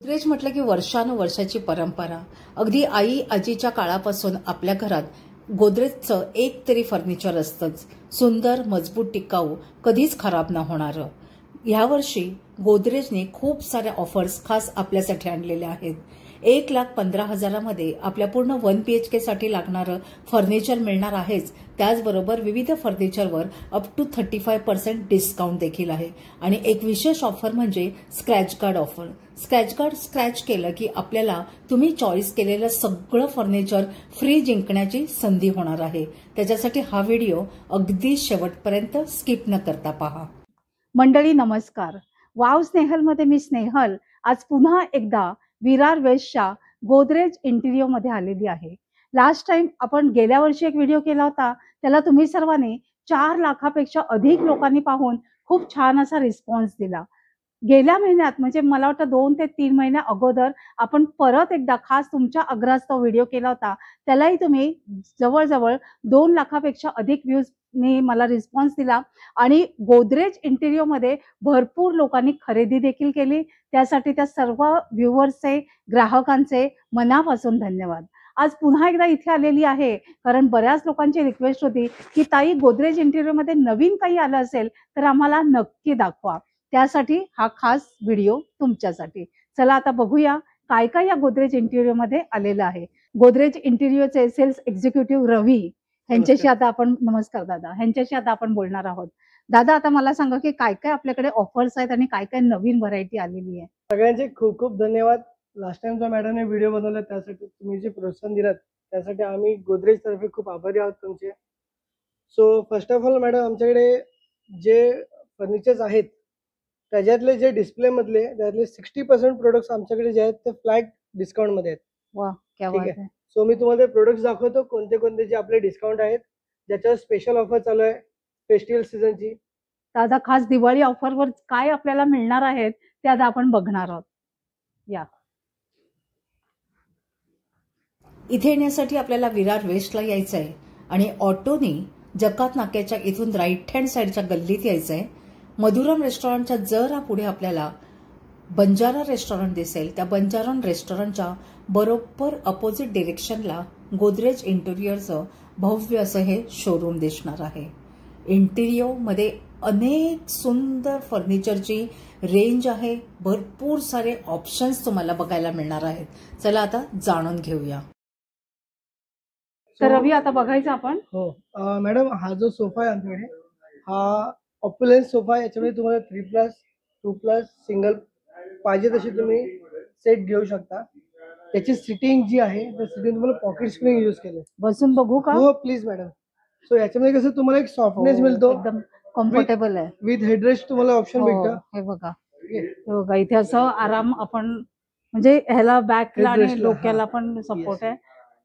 गोदरेज म्हटलं की वर्षानुवर्षाची परंपरा. अगदी आई आजीच्या काळापासून आपल्या घरात गोदरेजचं एक तरी फर्निचर असतंच. सुंदर, मजबूत, टिकाऊ, कधीच खराब न होणारं. यावर्षी गोदरेजने खूप साऱ्या ऑफर्स खास आपल्यासाठी आणलेल्या आहेत. 1,15,000 मध्ये आपल्या पूर्ण 1 BHK साठी लागणारं फर्निचर मिळणार आहेच. त्याचबरोबर विविध फर्निचरवर अप टू 35% डिस्काउंट देखील आहे. आणि एक विशेष ऑफर म्हणजे scratch card offer. Scratch card scratch केलं की आपल्याला तुम्ही चॉईस केलेलं सगळं फर्निचर फ्री जिंकण्याची संधी होणार आहे. त्याच्यासाठी हा व्हिडिओ अगदी शेवटपर्यंत स्किप न करता पहा. मंडळी नमस्कार. वाव स्नेहलमध्ये मी स्नेहल आज पुन्हा एकदा विरार वेस्टच्या गोदरेज इंटिरियर मध्ये आलेली आहे. लास्ट टाइम आपण गेल्या वर्षी एक व्हिडिओ केला होता, त्याला तुम्ही सर्वांनी 4 लाखापेक्षा अधिक लोकांनी पाहून खूप छान असा रिस्पॉन्स दिला. गेल्या महिन्यात म्हणजे मला वाटतं 2 ते 3 महिन्या अगोदर आपण परत एकदा खास तुमच्या आग्रहास तो व्हिडिओ केला होता. त्यालाही तुम्ही जवळजवळ 2 लाखापेक्षा अधिक व्ह्यूजनी मला रिस्पॉन्स दिला आणि गोदरेज इंटिरियर मध्ये भरपूर लोकांनी खरेदी देखील केली. त्यासाठी त्या सर्व व्ह्यूअर्सचे, ग्राहकांचे मनापासून धन्यवाद. आज पुन्हा एकदा इथे आलेली आहे कारण बऱ्याच लोकांची रिक्वेस्ट होती की ताई गोदरेज इंटिरियर मध्ये नवीन काही आलं असेल तर आम्हाला नक्की दाखवा. त्यासाठी हा खास व्हिडिओ तुमच्यासाठी. चला आता बघूया काय काय या गोदरेज इंटिरियर मध्ये आलेलं आहे. गोदरेज इंटिरियरचे सेल्स एक्झिक्युटिव्ह रवी यांच्याशी आता आपण, नमस्कार दादा, ह्यांच्याशी आता आपण बोलणार आहोत. दादा आता मला सांगा की काय काय आपल्याकडे ऑफर्स आहेत आणि काय काय नवीन व्हरायटी आलेली आहे. सगळ्यांचे खूप खूप धन्यवाद. लास्ट टाइम जो मॅडमने व्हिडिओ बनवला त्यासाठी तुम्ही जे प्रोत्साहन दिलात त्यासाठी आम्ही गोदरेज तर्फे खूप आभारी आहोत तुमचे. So first of all madam, आमच्याकडे जे फर्निचर्स आहेत त्याच्यातले जे डिस्प्ले मधले त्यातले 60% प्रोडक्ट्स आमच्याकडे जे आहेत ते फ्लॅट डिस्काउंट मध्ये आहेत. वा, क्या ठीक बात आहे. आहे. सो मी तुम्हाला प्रोडक्ट्स दाखवतो कोणते कोणते जे आपले डिस्काउंट आहेत, ज्याच्यावर स्पेशल ऑफर चालू आहे फेस्टिवल सीझनची. दादा खास दिवाळी ऑफरवर काय आपल्याला मिळणार आहेत ते आता आपण बघणार आहोत. या इथे येण्यासाठी आपल्याला विरार वेस्टला यायचं आहे आणि ऑटोनी जकात नाक्याच्या इथून राईट हँड साईडच्या गल्लीत यायचं आहे. मधुरम रेस्टॉरंटच्या जरा पुढे आपल्याला बंजारा रेस्टॉरंट दिसेल. त्या बंजारा रेस्टॉरंटच्या बरोबर अपोजिट डिरेक्शनला गोदरेज इंटिरियरचं भव्य असं हे शोरूम दिसणार आहे. इंटिरियर मध्ये अनेक सुंदर फर्निचरची रेंज आहे. भरपूर सारे ऑप्शन्स तुम्हाला बघायला मिळणार आहेत. चला आता जाणून घेऊया. तर रवी आता बघायचं आपण. हो मॅडम, हा जो सोफा आहे आमच्याकडे हा ऑप्युलन्स सोफा आहे. याच्यामध्ये तुम्हाला 3+, 2+, सिंगल पाहिजे तशी तुम्ही सेट घेऊ शकता. त्याची सिटिंग जी आहे त्या सिटिंग तुम्हाला पॉकेट स्प्रिंग यूज केलं. बसून बघू का? हो प्लीज मॅडम. सो याच्यामध्ये कसं तुम्हाला एक सॉफ्टनेस मिळतो, एकदम कम्फर्टेबल आहे. विथ हेडरेस्ट तुम्हाला ऑप्शन भेटतं. हे बघा, हे बघा इथे असं आराम, आपण म्हणजे ह्याला बॅकला आणि डोक्याला पण सपोर्ट आहे.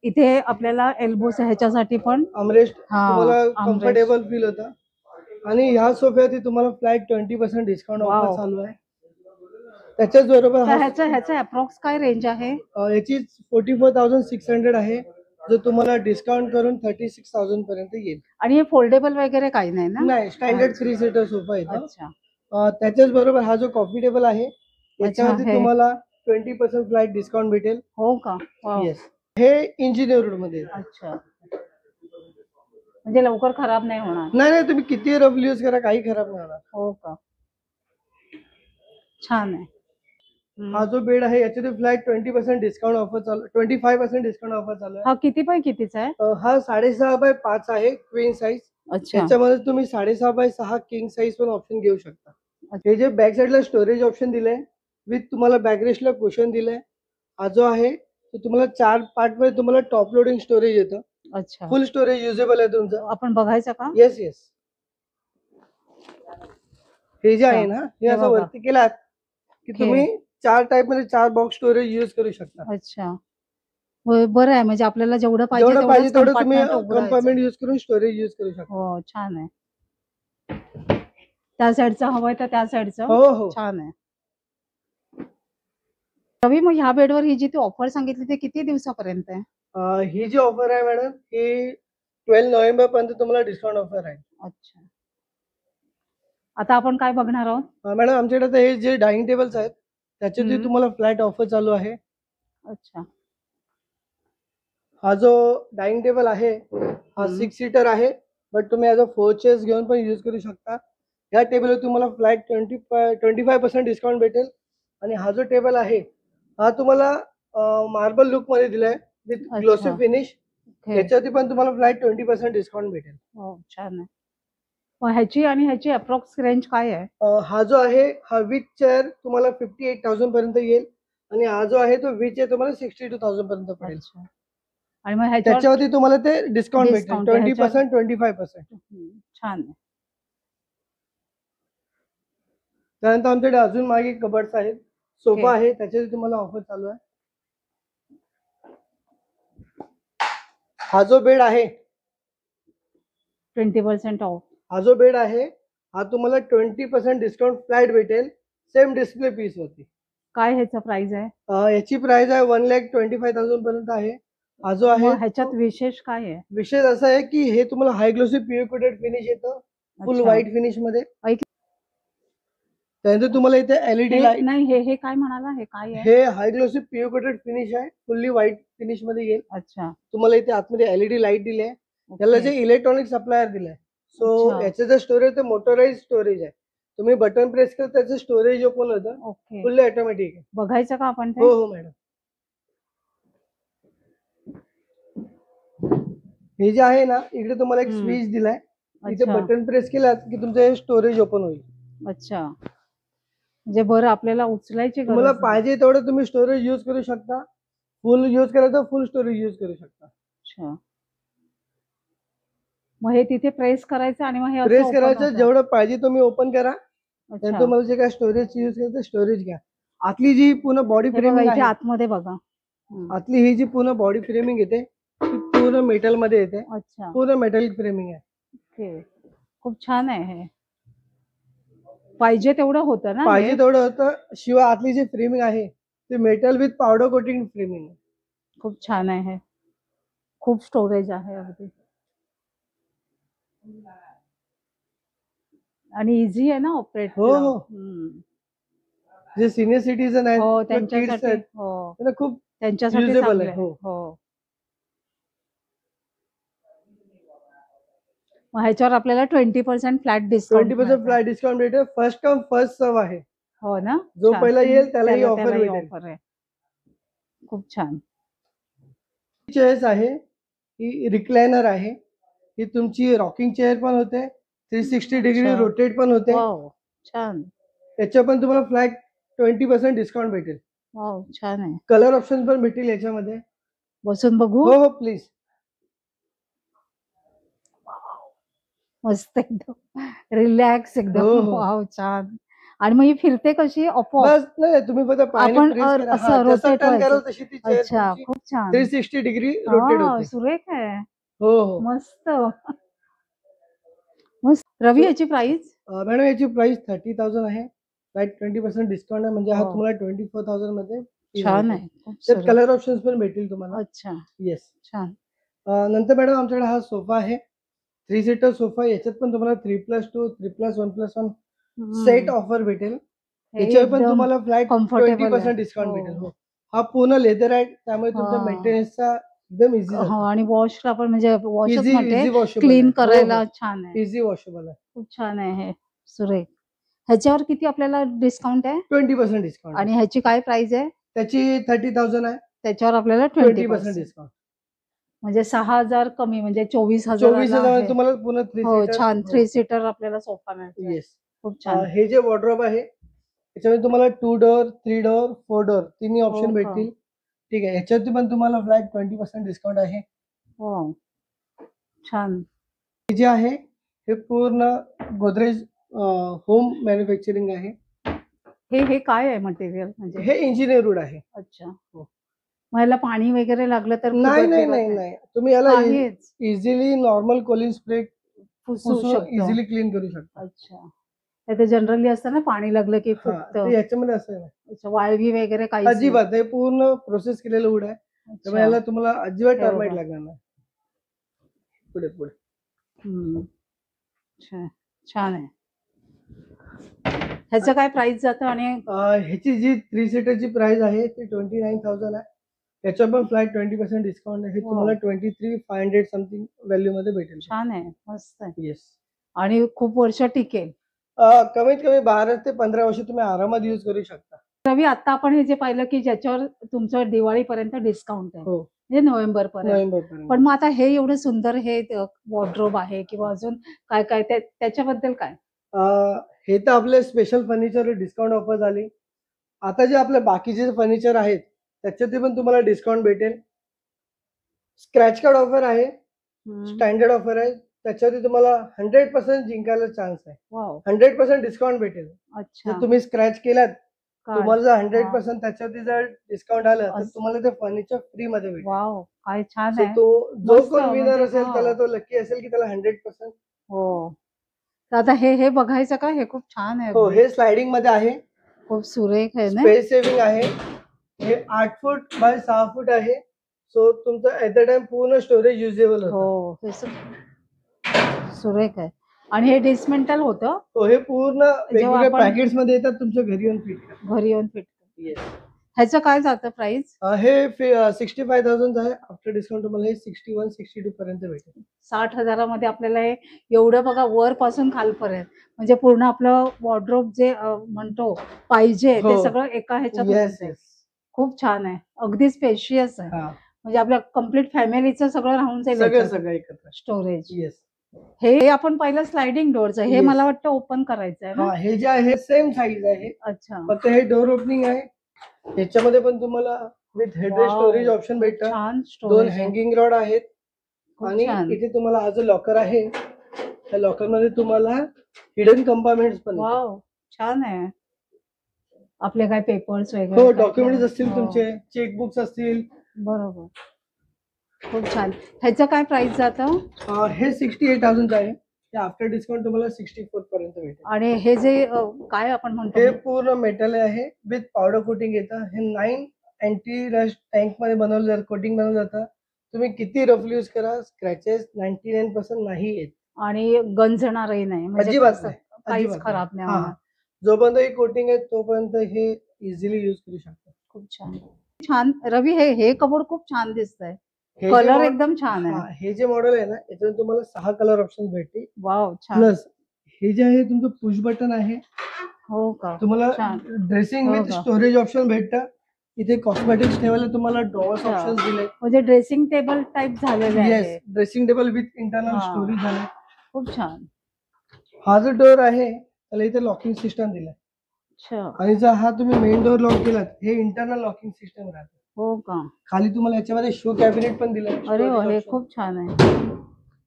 इथे आपल्याला एल्बोस ह्याच्यासाठी पण आर्मरेस्ट तुम्हाला कम्फर्टेबल फील होतं. आणि ह्या सोफ्यावरती तुम्हाला फ्लॅट 20% डिस्काउंट ऑफर चालू आहे. त्याच्याच बरोबर ह्याचा अप्रॉक्स काय रेंज आहे? याची 44,600 आहे, जो तुम्हाला डिस्काउंट करून 36,000 पर्यंत येईल. आणि हे फोल्डेबल वगैरे काही नाही ना? नाही, स्टँडर्ड 3 सीटर सोफा येतो. अच्छा. त्याच्याच बरोबर हा जो कॉफी टेबल आहे याच्यावरती तुम्हाला 20% फ्लॅट डिस्काउंट भेटेल. हो का? येस. हे इंजिनियर मध्ये. अच्छा, म्हणजे लवकर खराब नाही होणार? नाही, तुम्ही किती रफ यूज करा काही खराब नाही होणार. हो का? छान आहे. हा जो बेड आहे याच्यात फ्लॅट 20% डिस्काउंट ऑफर चालू, 25% डिस्काउंट ऑफर चालू आहे. हा किती बाय कितीचा आहे? हा 6.5x5 आहे, क्वीन साईज. अच्छा. याच्यामध्ये तुम्ही 6.5x6 किंग साईज पण ऑप्शन घेऊ शकता. हे जे बॅक साईडला स्टोरेज ऑप्शन दिलंय विथ तुम्हाला बॅकरेस्टला कुशन दिलंय. हा जो आहे तो तुम्हाला 4 पार्ट मध्ये तुम्हाला टॉप लोडिंग स्टोरेज येतं. अच्छा. फुल स्टोरेज युजेबल आहे तुमचं. आपण बघायचं का? येस. हे जे आहे ना, हे असं वरती केलात की तुम्ही 4 टाइप मध्ये 4 बॉक्स स्टोरेज यूज करू शकता. अच्छा, बरं आहे. म्हणजे आपल्याला जेवढं पाहिजे तेवढं तुम्ही कंपार्टमेंट यूज करून स्टोरेज यूज करू शकता. हो, छान आहे. त्या साईडचं हवंय तर त्या साईडचं. हो, छान आहे. रवी, मग ह्या बेडवर ही जी तू ऑफर सांगितली ते किती दिवसापर्यंत आहे? ही जी ऑफर आहे मॅडम ही 12 नोव्हेंबर पर्यंत तुम्हाला डिस्काउंट ऑफर आहे. अच्छा. आता आपण काय बघणार आहोत? मॅडम आमच्याकडे हे जे डायनिंग टेबल्स आहेत त्याच्यावरती हम्म. तुम्हाला फ्लॅट ऑफर चालू आहे. अच्छा. हा जो डायनिंग टेबल आहे हा 6 सीटर आहे, बट तुम्ही ॲज अ 4 चेअर्स घेऊन पण यूज करू शकता. या टेबलवर तुम्हाला फ्लॅट 25% डिस्काउंट भेटेल. आणि हा जो टेबल आहे हा तुम्हाला मार्बल लुक मध्ये दिलाय विथ ग्लोसी अच्छा. फिनिश. ओके. याच्यावरती पण तुम्हाला फ्लॅट 20% डिस्काउंट भेटेल. हो, छान आहे. मग ह्याची आणि ह्याची अप्रॉक्स रेंज काय आहे? हा जो आहे हा विथ चेअर तुम्हाला 58,000 पर्यंत येईल, आणि हा जो आहे तो विथ चेअर तुम्हाला 62,000 पर्यंत पडेल. अच्छा. आणि मग ह्याच्यावर त्याच्यावरती तुम्हाला ते डिस्काउंट भेटेल डिस्काउंट आहे ह्याच्यावर? 20% 25%. छान आहे. त्यानंतर आमच्याकडे अजून मागे कबर्ड्स आहेत, सोफा आहे, त्याच्यावरती तुम्हाला ऑफर चालू आहे. हा जो बेड आहे 20% ऑफ. हा जो बेड आहे हा तुम्हाला 20% डिस्काउंट फ्लॅट भेटेल, सेम डिस्प्ले पीस वरती. काय ह्याचा प्राइस आहे? याची प्राइस आहे 1,25,000 पर्यंत आहे. हा जो आहे मग ह्याच्यात विशेष काय आहे? विशेष असं आहे की हे तुम्हाला हाय ग्लोसी पीओ कोटेड फिनिश येतं, फुल अच्छा. व्हाईट फिनिश मध्ये. ऐक- त्यानंतर तुम्हाला इथे एलईडी हे लाईट, नाही, हे काय म्हणाला? हे काय आहे? हे हाय ग्लोसी पीओ कोटेड फिनिश आहे, फुल्ली व्हाईट फिनिश मध्ये येईल. अच्छा. तुम्हाला इथे आतमध्ये एलईडी लाईट दिली आहे. त्याला ओके. जे इलेक्ट्रॉनिक सप्लायर दिलंय, सो अच्छा. याचं जे स्टोरेज ते मोटराइज स्टोरेज आहे. तुम्ही बटन प्रेस करता त्याचं स्टोरेज ओपन होतं, ओके. फुल्ली ऑटोमॅटिक आहे. बघायचं का आपण ते? हो हो मॅडम. हे जे आहे ना, इकडे तुम्हाला एक स्विच दिलाय, इथे अच्छा. बटन प्रेस केलात की तुमचं हे स्टोरेज ओपन होईल. अच्छा. म्हणजे बरं, आपल्याला उचलायची तुम्हाला गरज नाही. पाहिजे तेवढं तुम्ही स्टोरेज यूज करू शकता. फुल यूज करायचं फुल स्टोरेज यूज करू शकता. अच्छा. मग हे तिथे प्रेस करायचं आणि मग हे असं प्रेस open करायचं, होतं. जेवढं पाहिजे तुम्ही ओपन करा. अच्छा. त्यानंतर तुम्हाला जे काय स्टोरेज यूज करायचं स्टोरेज घ्या. आतली जी पूर्ण बॉडी हे बघा, फ्रेमिंग इथे आहे, आतमध्ये बघा. आतली ही जी पूर्ण बॉडी फ्रेमिंग येते ती पूर्ण मेटल मध्ये येते, अच्छा. पूर्ण मेटल फ्रेमिंग आहे. ओके. खूप छान आहे हे. पाहिजे तेवढं होतं ना पाहिजे हे? तेवढं होतं. शिवाय आतली जी फ्रेमिंग आहे ते metal with powder coating framing आहे. खूप छान आहे हे. खूप स्टोरेज आहे अगदी. आणि इझी आहे ना ऑपरेट? हो हो. जे सिनियर सिटीजन आहेत हो, किंवा किड्स त्यांच्यासाठी. आहेत हो, त्यांना खूप त्यांच्यासाठी युजेबल चांगलं आहे. आहे. हो. हो. मग ह्याच्यावर आपल्याला 20% फ्लॅट डिस्काउंट 20% फ्लॅट डिस्काउंट भेटेल. फर्स्ट कम फर्स्ट सर्व आहे. हो ना? जो छान. पहिला येईल त्याला ही ऑफर त्यालाही भेटेल. ऑफर आहे. खूप छान. चेअर्स आहे, ही रिक्लायनर आहे. ही तुमची रॉकिंग चेअर पण होते, 360 डिग्री अच्छा. रोटेट पण होते. वाव, छान. याच्या पण तुम्हाला फ्लॅट 20% डिस्काउंट भेटेल. वाव, छान आहे. कलर ऑप्शन पण भेटेल याच्यामध्ये. बसून बघू? हो हो प्लीज. मस्त एकदम रिलॅक्स एकदम. हो, हो. वाव, छान. आणि मग ही फिरते कशी? आपोआप? बस नाही, तुम्ही फक्त पायाने आपण प्रेस करा. असं हा, जसं रोटेट टर्न कराल व्हायचं. तशी ती चेअर अच्छा, तुमची खूप छान. 360 डिग्री रोटेट वाव, होते. सुरेख आहे. हो हो. मस्त. मस्त. रवी, याची प्राइस? मॅडम याची प्राइस 30,000 आहे. फ्लॅट 20% डिस्काउंट आहे, म्हणजे हा हो. तुम्हाला 24,000 मध्ये छान आहे. खूप त्यात सुरेख. कलर ऑप्शन्स पण भेटतील तुम्हाला. अच्छा, येस. छान. नंतर मॅडम आमच्याकडे हा सोफा आहे, 3 सीटर सोफा. याच्यात पण तुम्हाला 3+2, 3+1, 1+1 सेट ऑफर भेटेल. हे याच्यावर पण एकदम तुम्हाला फ्लॅट comfortable 20% आहे. डिस्काउंट हो. भेटेल. हो. हा पूर्ण लेदर आहे, त्यामुळे तुमच्या हा. मेंटेनन्सचा एकदम इझी हो, जातो. आणि वॉशला पण, म्हणजे वॉशच इझी म्हणते, इझी वॉशेबल क्लीन आहे. करायला छान आहे. इझी वॉशेबल आहे. खूप छान आहे हे. सुरेख. ह्याच्यावर किती आपल्याला डिस्काउंट आहे? 20% डिस्काउंट. आणि ह्याची काय प्राइस आहे? त्याची 30,000 आहे. त्याच्यावर आपल्याला 20% डिस्काउंट. म्हणजे 6,000 कमी, म्हणजे 24,000 24,000 तुम्हाला पूर्ण 3 हो, सीटर. छान. 3 सीटर आपल्याला सोफा मिळतो. येस. खूप छान. हे जे वॉर्डरोब आहे त्याच्यामध्ये तुम्हाला 2 डोअर, 3 डोअर, 4 डोअर तिन्ही ऑप्शन हो का? भेटतील. ठीक आहे. याच्यावरती पण तुम्हाला फ्लॅट 20% डिस्काउंट आहे. हो, छान. हे जे आहे हे पूर्ण गोदरेज होम मॅन्युफॅक्चरिंग आहे. हे काय आहे मटेरियल? म्हणजे हे इंजिनियर वूड आहे. अच्छा. हो. मग याला पाणी वगैरे लागलं तर नाही फुगत नाही बिगत नाही नाही? नाही, तुम्ही याला आहेच. इझिली नॉर्मल कोलिन स्प्रे पुसू पुसून शकतो. इझिली क्लीन करू शकता. अच्छा. ते जनरली असतं ना, पाणी लागलं की हा, फुगतं. ते याच्यामध्ये असं आहे. अच्छा, वाळवी वगैरे काहीच नाही? अजिबात हे पूर्ण प्रोसेस केलेलं वूड आहे, त्यामुळे अच्छा. याला तुम्हाला अजिबात हे टर्माइट बघा. लागणार नाही. पुढे पुढे. छान आहे. ह्याचं काय प्राइस जातं आणि ह्याची जी 3 सीटरची प्राइस आहे ती 29,000 आहे. त्याच्यावर पण फ्लॅट 20% डिस्काउंट आहे. तुम्हाला 23,500 समथिंग व्हॅल्यू मध्ये भेटेल. छान आहे, मस्त आहे. येस. आणि खूप वर्ष टिकेल. कमीत कमी 12 ते 15 वर्ष तुम्ही आरामात यूज करू शकता. रवी, आता आपण हे जे पाहिलं की ज्याच्यावर तुमचं दिवाळीपर्यंत डिस्काउंट आहे, हो, म्हणजे नोव्हेंबर पर्यंत. नोव्हेंबरपर्यंत. पण मग आता हे एवढं सुंदर हे वॉर्डरोब आहे किंवा अजून काय काय त्याच्याबद्दल काय? हे तर आपले स्पेशल फर्निचर डिस्काउंट ऑफर झाली. आता जे आपले बाकीचे फर्निचर आहेत त्याच्यात पण तुम्हाला डिस्काउंट भेटेल. स्क्रॅच कार्ड ऑफर आहे, स्टँडर्ड ऑफर आहे. त्याच्यावरती तुम्हाला 100% जिंकायला चान्स आहे. वाव, 100% डिस्काउंट भेटेल. अच्छा. जर तुम्ही स्क्रॅच केलात, कार्ड. तुम्हाला जर 100% त्याच्यावरती जर डिस्काउंट आलं तर असं. तुम्हाला ते फर्निचर फ्री मध्ये भेटेल. वाव, काय छान So आहे. तो जो मस्त, कोण विनर म्हणजे असेल हा. त्याला तो लकी असेल की त्याला 100%. हो. तर आता हे बघायचं का? हे खूप छान आहे. हो, अगदी. हे स्लायडिंग मध्ये आहे. खूप सुरेख आहे ना. स्पेस सेव्हिंग आहे. हे 8 फूट बाय 6 फूट आहे. सो तुमचं ऍट द टाइम पूर्ण स्टोरेज युजेबल होतं. हो, हे सुरेख आहे. आणि हे डिसमेंटल होतं, हो, हे पूर्ण वेगवेगळ्या आपण- पॅकेट्स मध्ये येतात, तुमच्या घरी येऊन फिट करा. घरी येऊन फिट. Yes. ह्याचं काय जातं प्राइस? हे 65,000 आहे. आफ्टर डिस्काउंट तुम्हाला हे 61-62 पर्यंत भेटेल. 60,000 आपल्याला हे एवढं बघा, वर पासून खालपर्यंत, म्हणजे पूर्ण आपलं वॉर्डरोब जे म्हणतो पाहिजे ते हो. सगळं एका ह्याच्यात येस होतं. येस. खूप छान आहे, अगदी स्पेशियस आहे. हा, म्हणजे आपल्या कम्प्लीट फॅमिलीचं सगळं राहून जाईल सगळं एकत्र. स्टोरेज. येस. हे आपण पाहिलं स्लायडिंग डोअरचं, हे Yes. मला वाटतं ओपन करायचं आहे हा, ना. हे जे आहे सेम साईज आहे, अच्छा, फक्त हे डोअर ओपनिंग आहे. याच्यामध्ये पण तुम्हाला with headrest Wow. Storage option भेटतं. छान 2 स्टोरेज आहे. हँगिंग रॉड आहेत. खूप आणि छान. इथे तुम्हाला हा जो लॉकर आहे त्या लॉकर मध्ये तुम्हाला हिडन कंपार्टमेंट्स पण आहेत. वाव, छान आहे. आपले काय पेपर्स वगैरे हो, काय डॉक्युमेंट्स काय? असतील, हो, तुमचे चेकबुक्स असतील. बरोबर. खूप छान. ह्याचं काय प्राइस जातं? हे 68,000 आहे. ते आफ्टर डिस्काउंट तुम्हाला 64 पर्यंत भेटेल. आणि हे जे काय आपण म्हणतो, हे पूर्ण मेटल आहे विथ पावडर कोटिंग येतं. हे 9 अँटी रस्ट टँक मध्ये बनवलं जातं, कोटिंग बनवलं जातं. तुम्ही किती रफली यूज करा, स्क्रॅचेस 99% नाही येत. आणि गंजणारही नाही, म्हणजे अजिबात कसं, नाही, काहीच अजिबात खराब नाही हा, होणार. जोपर्यंत ही कोटिंग आहे तोपर्यंत हे इझिली यूज करू शकता. खूप छान. छान रवी, हे कबोर्ड खूप छान दिसतंय. हे जे कलर मॉड- एकदम छान हा, आहे. हे जे मॉडेल आहे ना याच्यात तुम्हाला 6 कलर ऑप्शन भेटतील. वाव, छान. प्लस हे जे आहे तुमचं पुश बटन आहे. हो का? तुम्हाला छान. ड्रेसिंग हो विथ का? स्टोरेज ऑप्शन भेटतं. इथे कॉस्मेटिक्स ठेवायला तुम्हाला ड्रॉवर्स अच्छा. ऑप्शन दिले. म्हणजे ड्रेसिंग टेबल टाइप झालेले आहे. Yes, dressing table with internal हा. स्टोरेज आहे. खूप छान. हा जो डोअर आहे त्याला इथे लॉकिंग सिस्टम दिलाय. अच्छा, आणि जर हा तुम्ही मेन डोअर लॉक केलात, हे इंटरनल लॉकिंग सिस्टम राहते. हो का? खाली तुम्हाला याच्यामध्ये शू कॅबिनेट पण दिलंय. अरे वा, हे खूप छान आहे.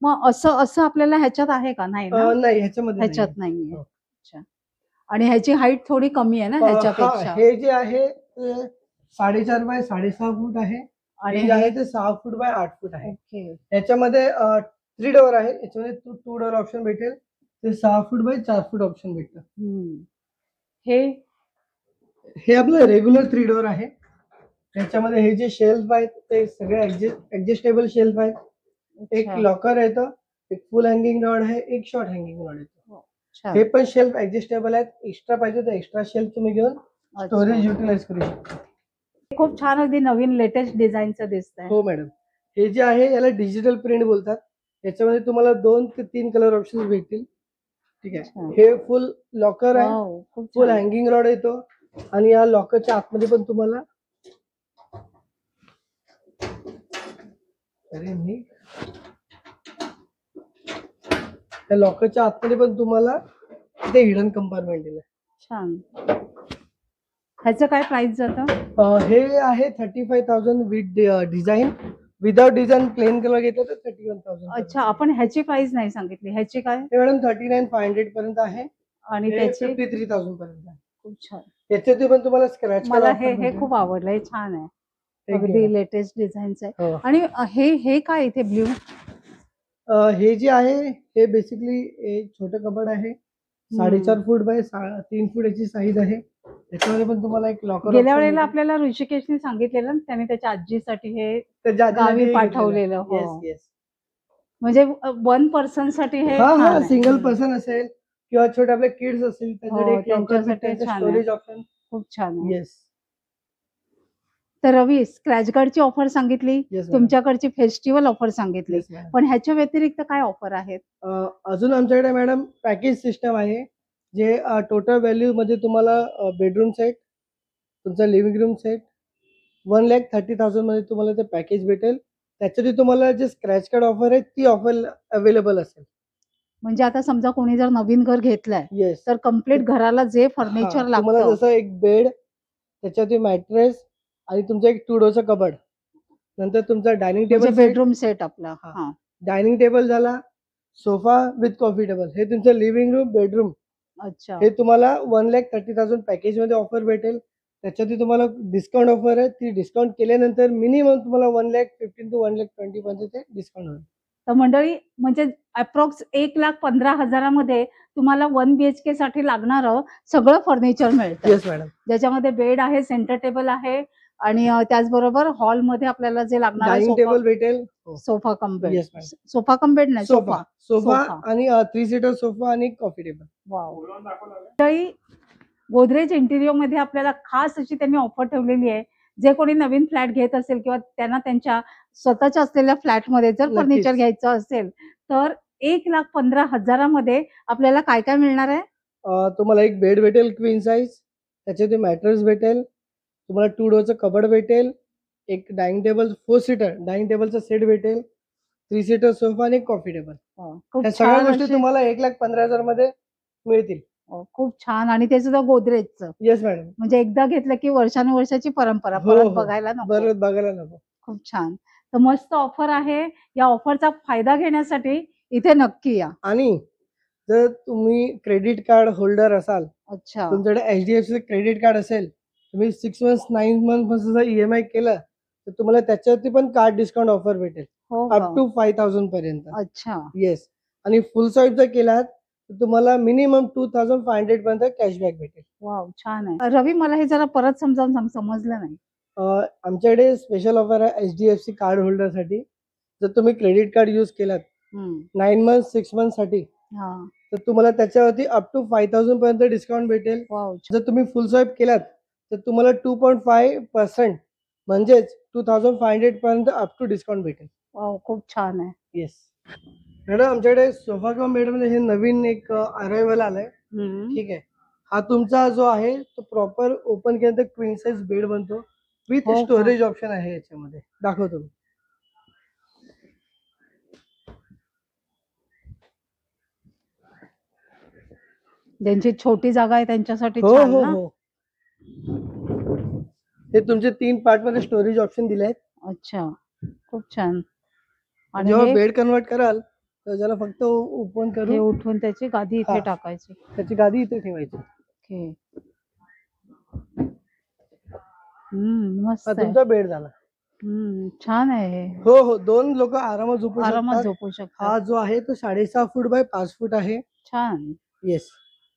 मग असं आपल्याला ह्याच्यात आहे का? नाही ना, नाही, ह्याच्यामध्ये ह्याच्यात नाहीये. हो. अच्छा. आणि ह्याची हाईट थोडी कमी आहे ना ह्याच्यापेक्षा. हे जे आहे ते 4.5 बाय 6.5 फूट आहे. आणि आणि जे आहे ते 6 फूट बाय 8 फूट आहे. ओके. याच्यामध्ये 3 डोअर आहे. याच्यामध्ये 2 डोअर ऑप्शन भेटेल. ते 6 फूट बाय 4 फूट ऑप्शन भेटतं. हे आपलं रेग्युलर 3 डोअर आहे. याच्यामध्ये हे जे शेल्फ आहेत ते सगळे ऍडजस्टेबल शेल्फ आहेत. एक अच्छा. लॉकर येतं, एक फुल हँगिंग रॉड आहे, एक शॉर्ट हँगिंग रॉड येतो. छान. हे पण शेल्फ ऍडजस्टेबल आहेत. एक्स्ट्रा पाहिजे तर एक्स्ट्रा शेल्फ तुम्ही घेऊन स्टोरेज अच्छा. युटिलाइज करू शकता. खूप छान, अगदी नवीन लेटेस्ट डिझाईनचं दिसतंय. हो मॅडम. हे जे आहे याला डिजिटल प्रिंट बोलतात. याच्यामध्ये तुम्हाला 2 ते 3 कलर ऑप्शन भेटतील. ठीक आहे. अच्छा. हे फुल लॉकर आहे, वाव, खूप फुल छान. हँगिंग रॉड येतो. आणि या लॉकरच्या आतमध्ये पण तुम्हाला त्या लॉकरच्या आतमध्ये पण तुम्हाला इथे हिडन कंपार्टमेंट दिलंय. छान. ह्याचं काय प्राइस जातं? हे आहे 35,000 with design. Without design plain colour घेतलं तर 31,000. अच्छा, आपण ह्याची प्राइस नाही सांगितली. ह्याची काय? हे मॅडम 39,500 पर्यंत आहे. आणि हे त्याची 53,000 पर्यंत आहे. खूप छान. याच्यात पण तुम्हाला स्क्रॅच मला हे खूप आवडलं. हे छान आहे, अगदी लेटेस्ट डिझाईनचं आहे. हो. आणि हे काय इथे ब्ल्यू? हे जे आहे हे बेसिकली एक छोटं कबड आहे. 4.5 फूट बाय 3 फूट याची साईज आहे. त्याच्यामध्ये पण तुम्हाला एक लॉकर. गेल्या वेळेला आपल्याला ऋषिकेशने सांगितलेलं ना, त्याने त्याच्या आजीसाठी हे गावी पाठवलेलं. हो. येस. म्हणजे 1 पर्सन साठी हे हा छान हा, आहे. सिंगल पर्सन असेल किंवा छोटे आपले किड्स असतील त्यांच्यासाठी त्यांच्यासाठी छान आहे. Storage option. खूप छान आहे. येस तर रवी, स्क्रॅच गार्डची ऑफर सांगितली, येस तुमच्याकडची फेस्टिवल ऑफर सांगितली, येस मॅडम. पण ह्याच्या व्यतिरिक्त काय ऑफर आहेत? अजून आमच्याकडे मॅडम पॅकेज सिस्टम आहे, जे टोटल व्हॅल्यू मध्ये तुम्हाला बेडरूम सेट, तुमचा लिव्हिंग रूम सेट 1,30,000 मध्ये तुम्हाला ते पॅकेज भेटेल. त्याच्यात तुम्हाला जे स्क्रॅच कार्ड ऑफर आहे ती ऑफर अवेलेबल असेल. म्हणजे आता समजा कोणी जर नवीन घर घेतलंय येस तर कम्प्लीट घराला जे फर्निचर तुम्हाला लागतं, जसं एक बेड, त्याच्यात मॅट्रेस आणि तुमचं एक 2 डोअरचं कबड, नंतर तुमचा डायनिंग म्हणजे टेबल, बेडरूम सेट आपला. हा. डायनिंग टेबल झाला, सोफा विथ कॉफी टेबल, हे तुमचं लिव्हिंग रूम बेडरूम, अच्छा. हे तुम्हाला 1,30,000 पॅकेज मध्ये ऑफर भेटेल. त्याच्यात तुम्हाला डिस्काउंट ऑफर आहे, ती डिस्काउंट केल्यानंतर मिनिमम तुम्हाला 1,15,000 to 1,20,000 पर्यंत ते डिस्काउंट होईल. तर मंडळी, म्हणजे अप्रॉक्स 1,15,000 मध्ये तुम्हाला 1 BHK साठी लागणारं सगळं फर्निचर मिळतं. Yes madam. ज्याच्यामध्ये बेड आहे, सेंटर टेबल आहे आणि त्याचबरोबर हॉल मध्ये आपल्याला जे लागणार डायनिंग टेबल भेटेल, sofa cum bed. Yes madam. Sofa cum bed नाही, सोफा सोफा. आणि 3 सीटर सोफा आणि coffee table. Wow. Godrej interior मध्ये आपल्याला खास अशी त्यांनी ऑफर ठेवलेली आहे. जे कोणी नवीन फ्लॅट घेत असेल किंवा त्यांना त्यांच्या स्वतःच्या असलेल्या फ्लॅटमध्ये जर फर्निचर नक्कीच. घ्यायचं असेल तर 1,15,000 मध्ये आपल्याला काय काय मिळणार आहे? तुम्हाला एक बेड भेटेल क्वीन साईज, त्याच्यात मॅट्रेस भेटेल, तुम्हाला 2 डोअरचं कबड भेटेल, एक डायनिंग टेबल 4 सीटर डायनिंग टेबलचा सेट भेटेल, 3 सीटर सोफा आणि कॉफी टेबल. खूप या सगळ्या छान गोष्टी अशी- तुम्हाला 1,15,000 मध्ये मिळतील. खूप छान. आणि ते सुद्धा गोदरेजचं. Yes madam. म्हणजे एकदा घेतलं की वर्षानुवर्षाची परंपरा, हो, परत हो. बघायला नको. बरं बघायला नको. खूप छान. तर मस्त ऑफर आहे. या ऑफरचा फायदा घेण्यासाठी इथे नक्की या. आणि जर तुम्ही क्रेडिट कार्ड होल्डर असाल, अच्छा. तुमच्याकडे HDFC क्रेडिट कार्ड असेल, तुम्ही 6 मंथ्स 9 मंथ जर EMI केलं तर तुम्हाला त्याच्यावरती पण कार्ड डिस्काउंट ऑफर भेटेल, हो अप का? टू 5,000 पर्यंत. अच्छा. येस. आणि फुल स्वाईप जर केलात तर तुम्हाला मिनिमम 2,500 पर्यंत कॅशबॅक भेटेल. वाव, छान आहे. रवी, मला हे जरा परत समजावून सांग, समजलं नाही. आमच्याकडे स्पेशल ऑफर आहे HDFC कार्ड होल्डर साठी. जर तुम्ही क्रेडिट कार्ड यूज केलात 9 मंथ 6 मंथ साठी, हा. तर तुम्हाला त्याच्यावरती अप टू 5,000 पर्यंत डिस्काउंट भेटेल. वाव. जर तुम्ही फुल स्वाईप केलात तर तुम्हाला 2.5% म्हणजेच 2,500 पर्यंत अप टू डिस्काउंट भेटेल. वाव, खूप छान आहे. Yes madam. आमच्याकडे सोफा कम बेड मध्ये हे नवीन एक अरायवल आलाय. ठीक आहे. हा तुमचा जो आहे तो प्रॉपर ओपन केल्यानंतर क्वीन साइज बेड बनतो विथ हो का? स्टोरेज ऑप्शन आहे याच्यामध्ये. दाखवतो मी. ज्यांची छोटी जागा आहे त्यांच्यासाठी हो छान हो ना? हो. हे तुमचे 3 पार्ट मध्ये स्टोरेज ऑप्शन दिले आहेत. अच्छा, खूप छान. आणि जेव्हा हे बेड कन्वर्ट कराल तर त्याला फक्त ओपन हे करून उठवून त्याची गादी इथे हा. टाकायची. त्याची गादी इथे ठेवायची. ओके. मस्त हा आहे. तुमचा बेड झाला. छान आहे हे. हो हो. 2 लोक आरामात झोपू आरामात शकतात. झोपू शकतात. हा जो आहे तो 6.5 फूट बाय 5 फूट आहे. छान. येस.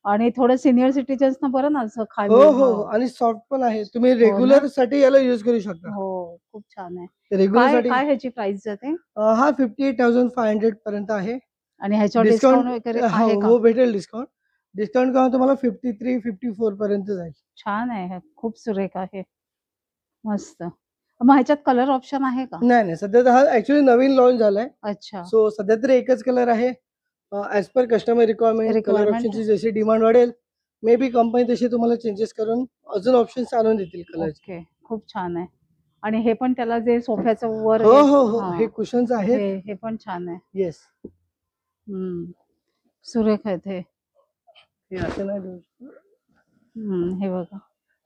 आणि थोडं सिनियर सिटीजन्स ना बरं ना असं खाली. हो हो हो. आणि सॉफ्ट पण आहे. तुम्ही ना? रेग्युलर साठी याला युज करू शकता. हो, खूप छान आहे. रेग्युलर काय साठी काय ह्याची प्राइस जाते? हा 58,500 पर्यंत आहे. आणि ह्याच्यावर डिस्काउंट वगैरे आहे का? हो भेटेल डिस्काउंट. डिस्काउंट का तुम्हाला 53, 54 पर्यंत जाईल. छान आहे हे. खूप सुरेख आहे. मस्त. मग ह्याच्यात कलर ऑप्शन आहे का? नाही नाही. सध्या तर हा ऍक्च्युली नवीन लॉन्च झालाय. अच्छा. सो सध्या तरी एकच कलर आहे. As per customer requirement colour ऑप्शनची जशी डिमांड वाढेल मे बी कंपनी तशी तुम्हाला चेंजेस करून अजून ऑप्शन्स आणून देतील कलरचे. ओके. खूप छान आहे. आणि हे पण त्याला जे सोफ्याचं वर हो हे- हो हो. हा. हे कुशन्स आहेत. हे पण छान आहे. येस. सुरेख आहेत हे. हे असं नाही देऊ शकत. हे बघा.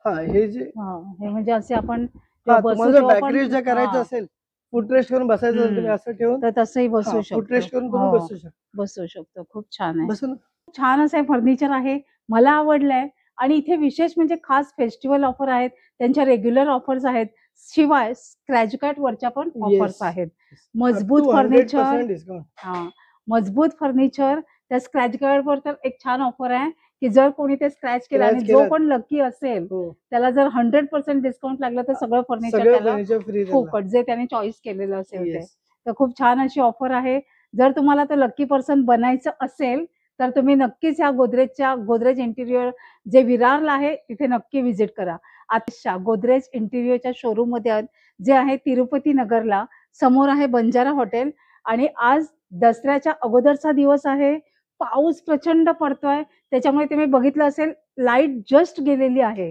हा हे जे हे म्हणजे असे आपण हा बसू तुम्हाला जर तेव्हा बॅक रेस्ट जर करायचं हा. असेल, फुट रेस्ट करून बसायचं असेल तुम्ही असं ठेवून तर तसंही बसू फुट रेस्ट शकतो. करून तुम्ही हो, बसू शकता. बसू शकतो. खूप छान आहे. बसू ना. छान असं फर्निचर आहे. मला आवडलंय. आणि इथे विशेष म्हणजे खास फेस्टिवल ऑफर आहेत, त्यांच्या रेग्युलर ऑफर्स आहेत, शिवाय स्क्रॅच कार्ड वरच्या पण ऑफर्स Yes. आहेत. Up मजबूत to फर्निचर. 100% discount. मजबूत फर्निचर. त्या स्क्रॅच कार्ड वर तर एक छान ऑफर आहे की जर कोणी ते स्क्रॅच केलं आणि जो केलं. कोण लकी असेल हो. त्याला जर 100% डिस्काउंट लागलं तर सगळं फर्निचर सगळं त्याला फर्निचर फ्री. फुकट, जे त्याने चॉईस केलेलं असेल ते. तर खूप छान अशी ऑफर आहे. जर तुम्हाला तर लकी पर्सन बनायचं असेल तर तुम्ही नक्कीच ह्या गोदरेज इंटिरियर जे विरारला आहे तिथे नक्की व्हिजिट करा. आता गोदरेज इंटिरियरच्या शोरूम मध्ये आहेत, जे आहे तिरुपती नगरला. समोर आहे बंजारा हॉटेल आणि आज दसऱ्याच्या अगोदरचा दिवस आहे. पाऊस प्रचंड पडतोय, त्याच्यामुळे तुम्ही बघितलं असेल लाईट जस्ट गेलेली आहे.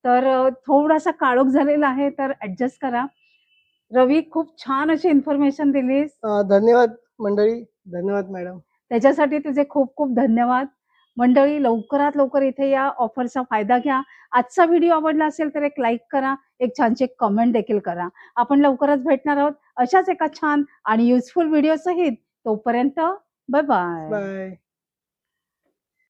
तर थोडासा काळोख झालेला आहे, तर ऍडजस्ट करा. रवी, खूप छान अशी इन्फॉर्मेशन दिलीस. धन्यवाद मंडळी, धन्यवाद मॅडम. त्याच्यासाठी तुझे खूप खूप धन्यवाद. मंडळी, लवकरात लवकर इथे या ऑफरचा फायदा घ्या. आजचा व्हिडिओ आवडला असेल तर एक लाईक करा, एक छानशी कमेंट देखील करा. आपण लवकरच भेटणार आहोत अशाच एका छान आणि युजफुल व्हिडिओ सहित. तोपर्यंत बाय बाय. बाय.